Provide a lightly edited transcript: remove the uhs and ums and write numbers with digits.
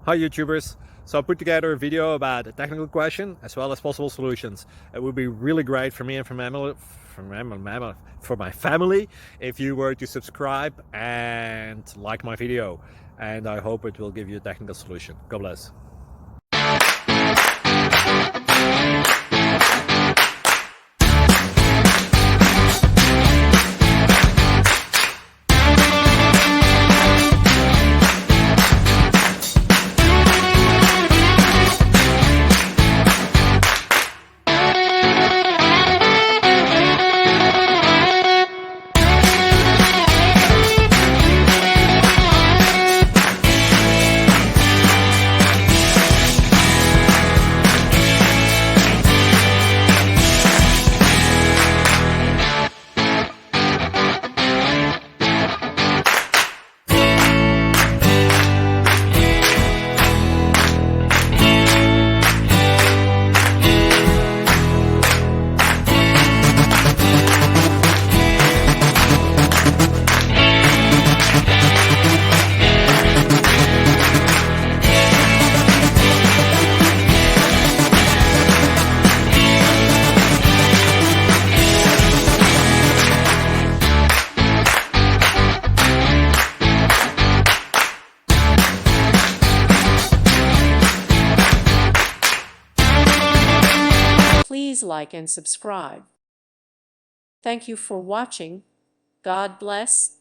Hi YouTubers! So I put together a video about a technical question as well as possible solutions. It would be really great for me and for my family if you were to subscribe and like my video, and I hope it will give you a technical solution. God bless. Please like and subscribe. Thank you for watching. God bless.